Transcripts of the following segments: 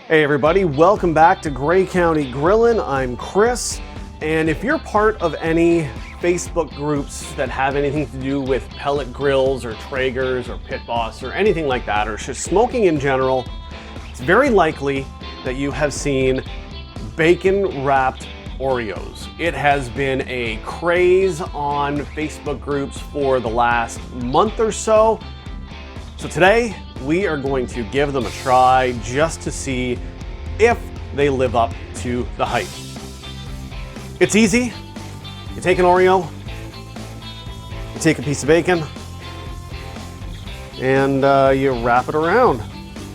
Hey everybody, welcome back to Grey County Grillin'. I'm Chris, and if you're part of any Facebook groups that have anything to do with pellet grills or Traegers or Pit Boss or anything like that, or just smoking in general, it's very likely that you have seen bacon wrapped Oreos. It has been a craze on Facebook groups for the last month or so. So today we are going to give them a try just to see if they live up to the hype. It's easy. You take an Oreo, you take a piece of bacon, and you wrap it around.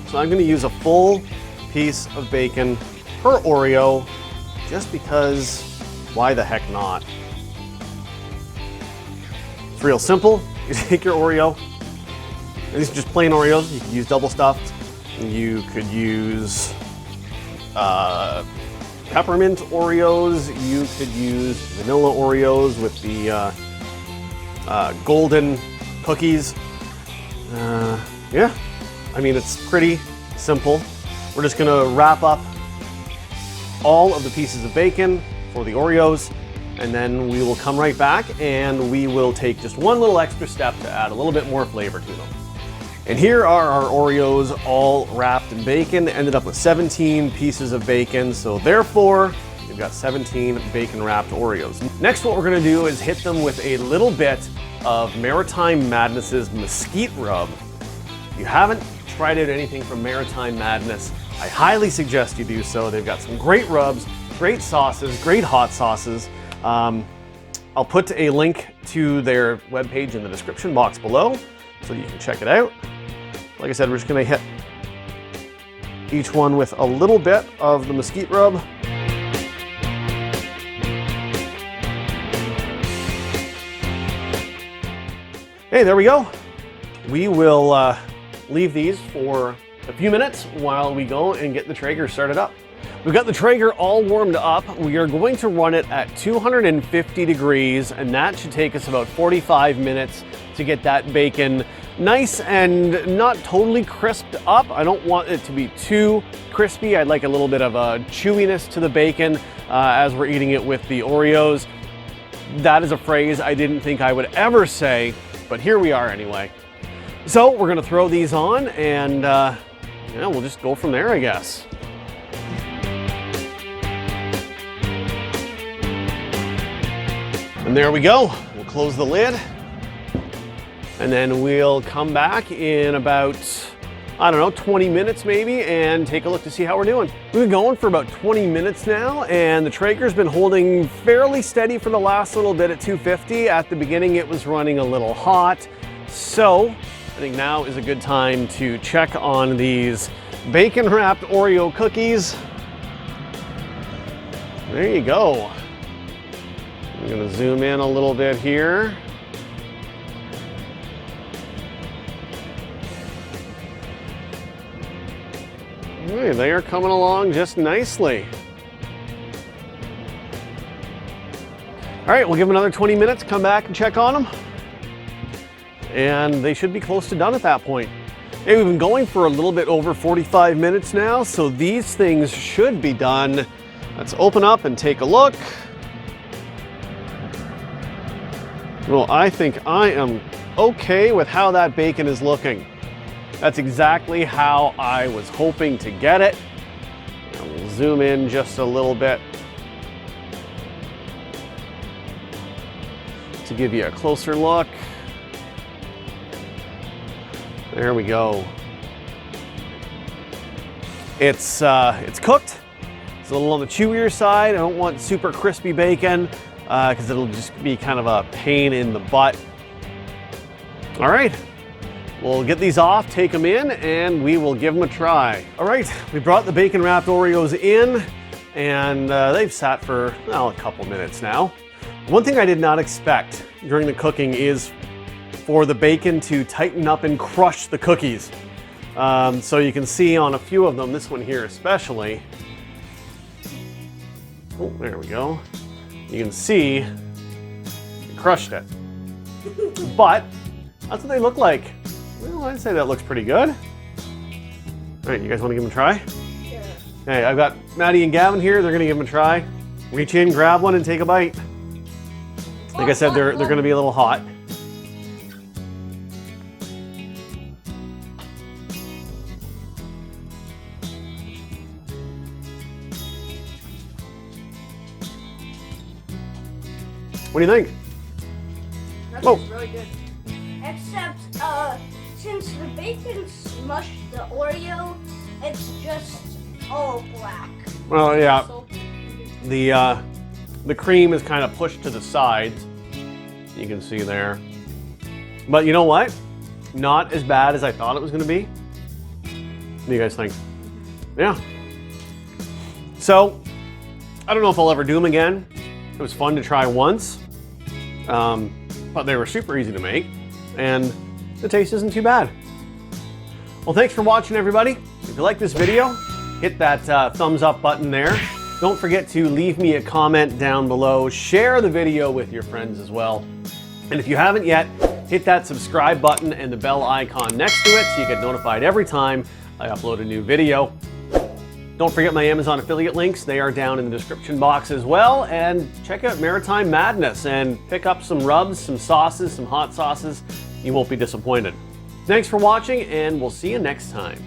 So I'm going to use a full piece of bacon per Oreo just because why the heck not? It's real simple. You take your Oreo. These are just plain Oreos. You could use double stuffed. You could use peppermint Oreos. You could use vanilla Oreos with the golden cookies. Yeah, I mean, it's pretty simple. We're just gonna wrap up all of the pieces of bacon for the Oreos, and then we will come right back and we will take just one little extra step to add a little bit more flavor to them. And here are our Oreos all wrapped in bacon. Ended up with 17 pieces of bacon, so therefore we've got 17 bacon wrapped Oreos. Next, what we're gonna do is hit them with a little bit of Maritime Madness's Mesquite rub. If you haven't tried out anything from Maritime Madness, I highly suggest you do so. They've got some great rubs, great sauces, great hot sauces. I'll put a link to their webpage in the description box below so you can check it out. Like I said, we're just gonna hit each one with a little bit of the mesquite rub. Hey, there we go. We will leave these for a few minutes while we go and get the Traeger started up. We've got the Traeger all warmed up. We are going to run it at 250 degrees, and that should take us about 45 minutes to get that bacon nice and not totally crisped up. I don't want it to be too crispy. I'd like a little bit of a chewiness to the bacon as we're eating it with the Oreos. That is a phrase I didn't think I would ever say, but here we are anyway. So we're gonna throw these on and yeah, we'll just go from there, I guess. And there we go. We'll close the lid. And then we'll come back in about, I don't know, 20 minutes maybe, and take a look to see how we're doing. We've been going for about 20 minutes now, and the Traeger's been holding fairly steady for the last little bit at 250. At the beginning, it was running a little hot. So I think now is a good time to check on these bacon-wrapped Oreo cookies. There you go. I'm gonna zoom in a little bit here. Hey, they are coming along just nicely. All right, we'll give them another 20 minutes, come back and check on them. And they should be close to done at that point. Hey, we've been going for a little bit over 45 minutes now, so these things should be done. Let's open up and take a look. Well, I think I am okay with how that bacon is looking. That's exactly how I was hoping to get it. And we'll zoom in just a little bit to give you a closer look. There we go. It's cooked. It's a little on the chewier side. I don't want super crispy bacon because it'll just be kind of a pain in the butt. All right. We'll get these off, take them in, and we will give them a try. All right, we brought the bacon wrapped Oreos in, and they've sat for, well, a couple minutes now. One thing I did not expect during the cooking is for the bacon to tighten up and crush the cookies. So you can see on a few of them, this one here especially. Oh, there we go. You can see it crushed it. But that's what they look like. Well, I'd say that looks pretty good. All right, you guys want to give them a try? Yeah. Hey, I've got Maddie and Gavin here. They're gonna give them a try. Reach in, grab one, and take a bite. Like I said, they're gonna be a little hot. What do you think? That's really good. Except, since the bacon smushed the Oreo, it's just all black. Well, yeah. The cream is kind of pushed to the sides. You can see there. But you know what? Not as bad as I thought it was going to be. What do you guys think? Yeah. So, I don't know if I'll ever do them again. It was fun to try once. But they were super easy to make. And the taste isn't too bad. Well, thanks for watching, everybody. If you like this video, hit that thumbs up button there. Don't forget to leave me a comment down below. Share the video with your friends as well. And if you haven't yet, hit that subscribe button and the bell icon next to it so you get notified every time I upload a new video. Don't forget my Amazon affiliate links. They are down in the description box as well. And check out Maritime Madness and pick up some rubs, some sauces, some hot sauces. You won't be disappointed. Thanks for watching, and we'll see you next time.